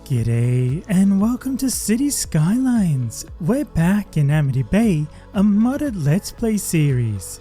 G'day and welcome to City Skylines. We're back in Amity Bay, a modded Let's Play series.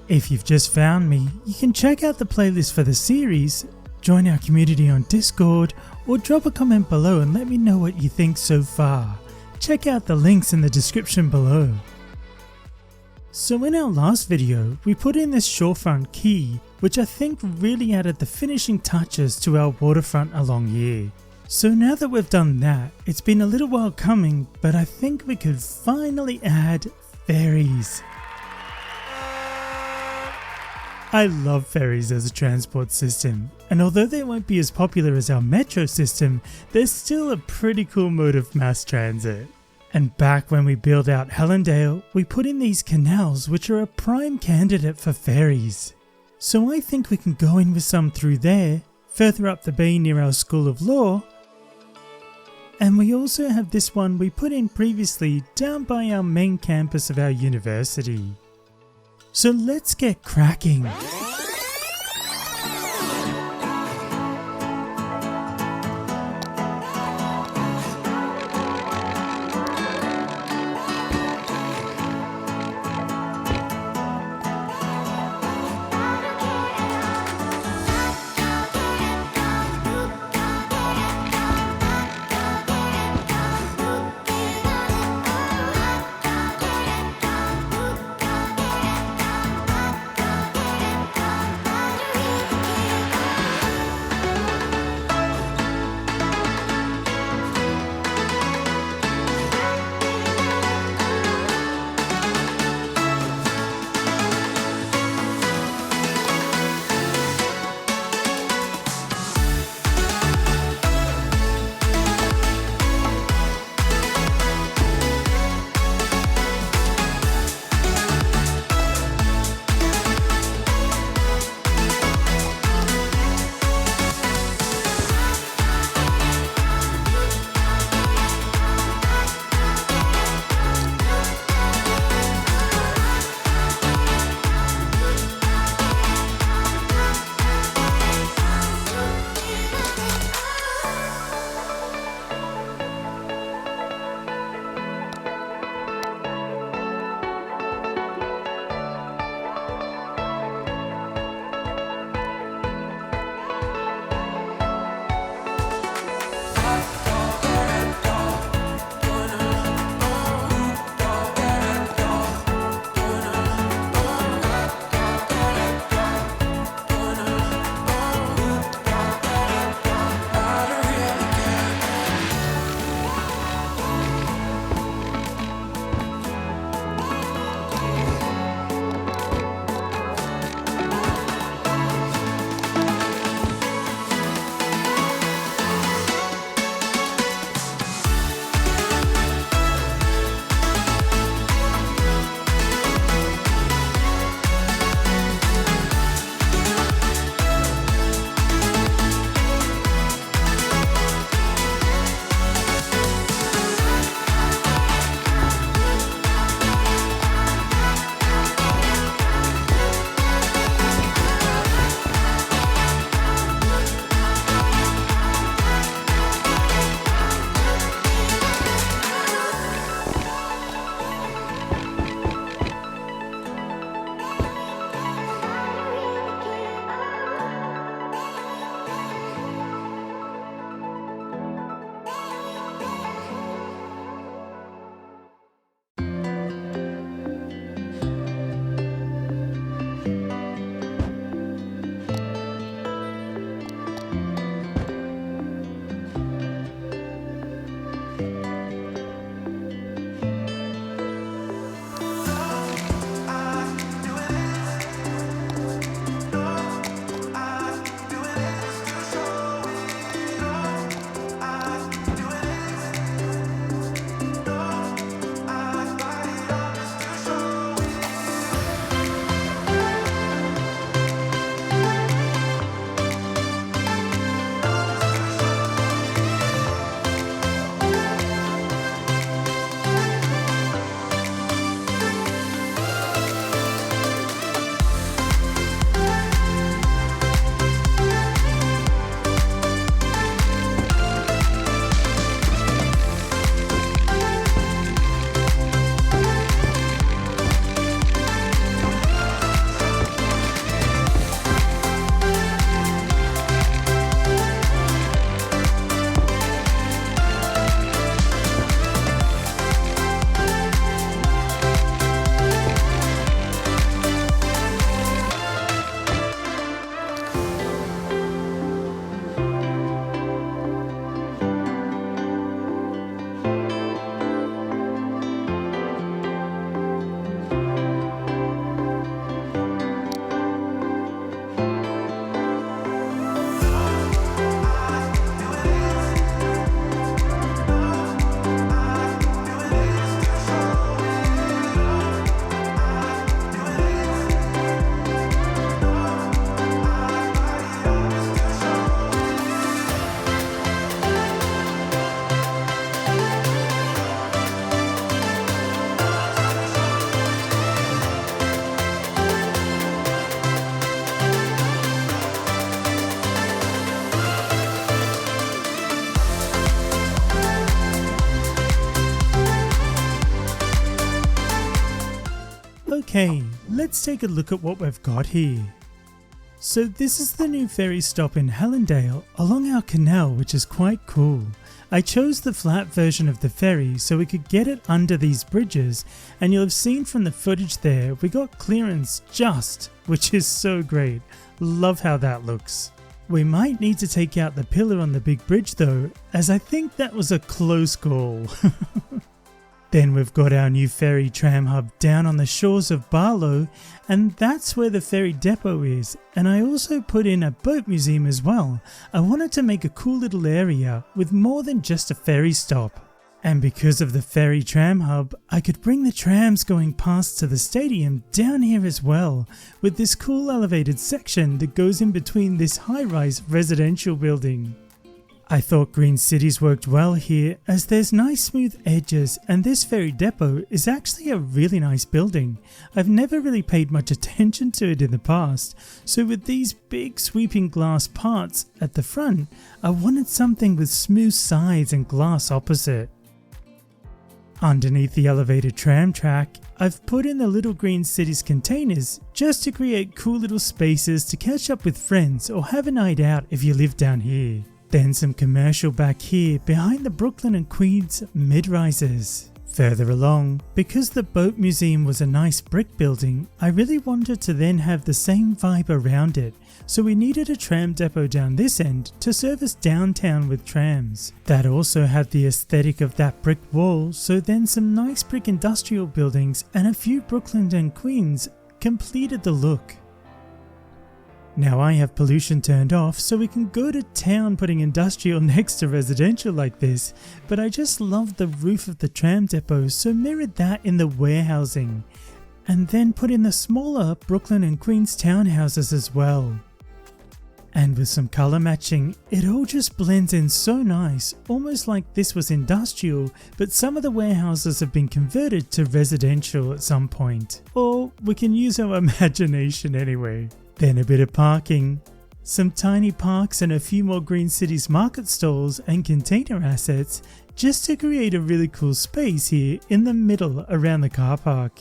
If you've just found me, you can check out the playlist for the series, join our community on Discord, or drop a comment below and let me know what you think so far. Check out the links in the description below. So in our last video, we put in this shorefront quay, which I think really added the finishing touches to our waterfront along here. So now that we've done that, it's been a little while coming, but I think we could finally add ferries. I love ferries as a transport system, and although they won't be as popular as our metro system, they're still a pretty cool mode of mass transit. And back when we built out Helendale, we put in these canals which are a prime candidate for ferries. So I think we can go in with some through there, further up the bay near our School of Law, and we also have this one we put in previously down by our main campus of our university. So let's get cracking. Okay, let's take a look at what we've got here. So this is the new ferry stop in Hallandale along our canal, which is quite cool. I chose the flat version of the ferry so we could get it under these bridges, and you'll have seen from the footage there we got clearance just, which is so great. Love how that looks. We might need to take out the pillar on the big bridge though, as I think that was a close call. Then we've got our new ferry tram hub down on the shores of Barlow, and that's where the ferry depot is, and I also put in a boat museum as well. I wanted to make a cool little area with more than just a ferry stop. And because of the ferry tram hub, I could bring the trams going past to the stadium down here as well, with this cool elevated section that goes in between this high-rise residential building. I thought Green Cities worked well here, as there's nice smooth edges, and this ferry depot is actually a really nice building. I've never really paid much attention to it in the past, so with these big sweeping glass parts at the front, I wanted something with smooth sides and glass opposite. Underneath the elevated tram track, I've put in the little Green Cities containers just to create cool little spaces to catch up with friends or have a night out if you live down here. Then some commercial back here behind the Brooklyn and Queens mid-rises. Further along, because the boat museum was a nice brick building, I really wanted to then have the same vibe around it, so we needed a tram depot down this end to service downtown with trams. That also had the aesthetic of that brick wall, so then some nice brick industrial buildings and a few Brooklyn and Queens completed the look. Now I have pollution turned off so we can go to town putting industrial next to residential like this, but I just loved the roof of the tram depot, so mirrored that in the warehousing, and then put in the smaller Brooklyn and Queens townhouses as well. And with some colour matching, it all just blends in so nice, almost like this was industrial, but some of the warehouses have been converted to residential at some point. Or we can use our imagination anyway. Then a bit of parking, some tiny parks and a few more Green Cities market stalls and container assets just to create a really cool space here in the middle around the car park.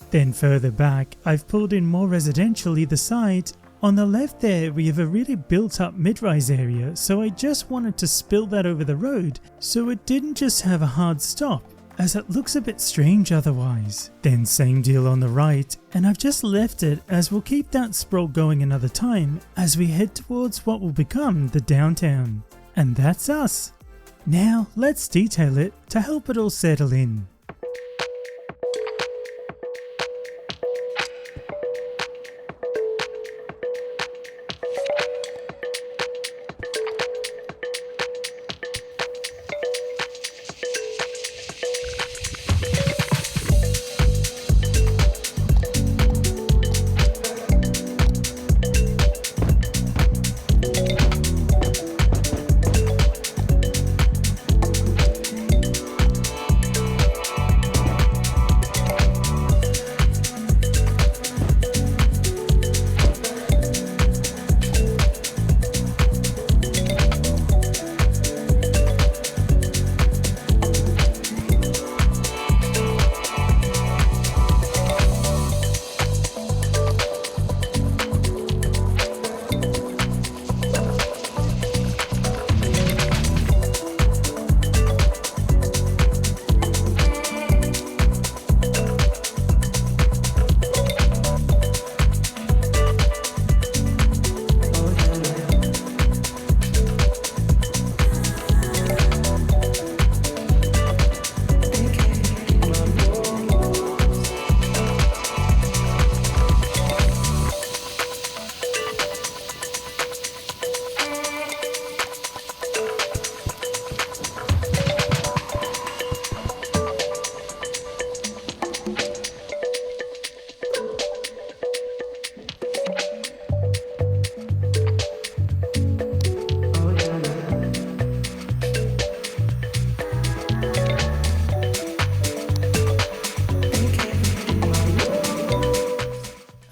Then further back, I've pulled in more residential either side. On the left there we have a really built up mid-rise area, so I just wanted to spill that over the road so it didn't just have a hard stop, as it looks a bit strange otherwise. Then same deal on the right, and I've just left it as we'll keep that sprawl going another time as we head towards what will become the downtown. And that's us. Now let's detail it to help it all settle in.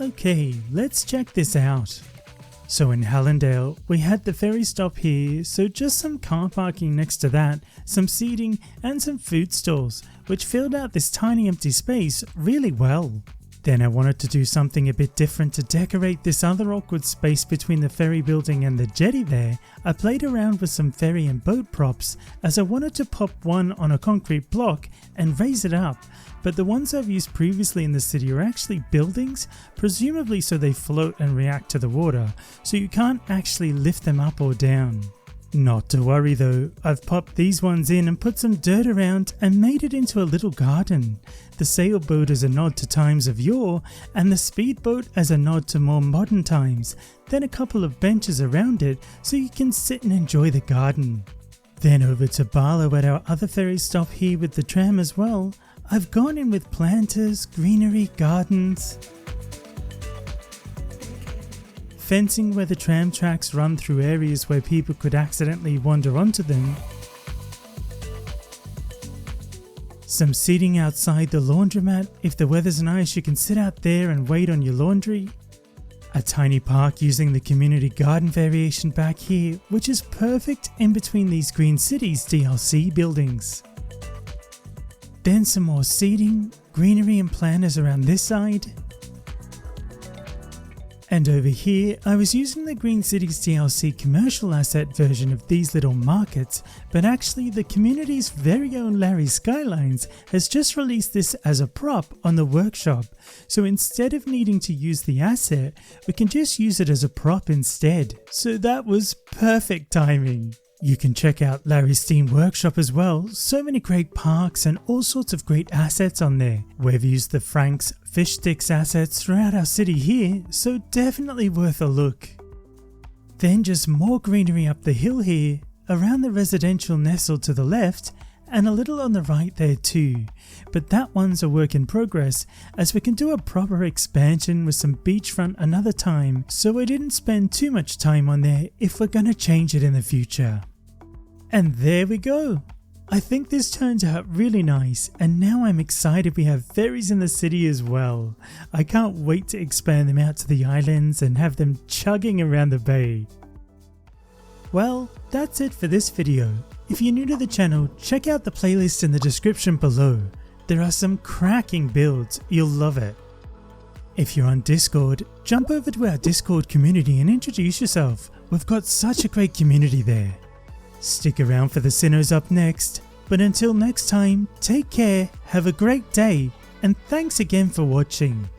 Okay, let's check this out. So in Hallandale, we had the ferry stop here, so just some car parking next to that, some seating and some food stalls, which filled out this tiny empty space really well. Then I wanted to do something a bit different to decorate this other awkward space between the ferry building and the jetty there. I played around with some ferry and boat props as I wanted to pop one on a concrete block and raise it up, but the ones I've used previously in the city are actually buildings, presumably so they float and react to the water, so you can't actually lift them up or down. Not to worry though, I've popped these ones in and put some dirt around and made it into a little garden. The sailboat as a nod to times of yore, and the speedboat as a nod to more modern times, then a couple of benches around it so you can sit and enjoy the garden. Then over to Barlow at our other ferry stop here with the tram as well. I've gone in with planters, greenery, gardens, fencing where the tram tracks run through areas where people could accidentally wander onto them, some seating outside the laundromat. If the weather's nice, you can sit out there and wait on your laundry, a tiny park using the community garden variation back here, which is perfect in between these Green Cities DLC buildings. Then some more seating, greenery and planters around this side. And over here, I was using the Green Cities DLC commercial asset version of these little markets, but actually the community's very own Larry Skylines has just released this as a prop on the workshop, so instead of needing to use the asset, we can just use it as a prop instead. So that was perfect timing. You can check out Larry's Steam Workshop as well, so many great parks and all sorts of great assets on there. We've used the Frank's fish sticks assets throughout our city here, so definitely worth a look. Then just more greenery up the hill here, around the residential nestled to the left, and a little on the right there too, but that one's a work in progress as we can do a proper expansion with some beachfront another time, so I didn't spend too much time on there if we're gonna change it in the future. And there we go! I think this turns out really nice, and now I'm excited we have ferries in the city as well. I can't wait to expand them out to the islands and have them chugging around the bay. Well, that's it for this video. If you're new to the channel, check out the playlist in the description below. There are some cracking builds, you'll love it. If you're on Discord, jump over to our Discord community and introduce yourself. We've got such a great community there. Stick around for the Cinnos up next, but until next time, take care, have a great day, and thanks again for watching.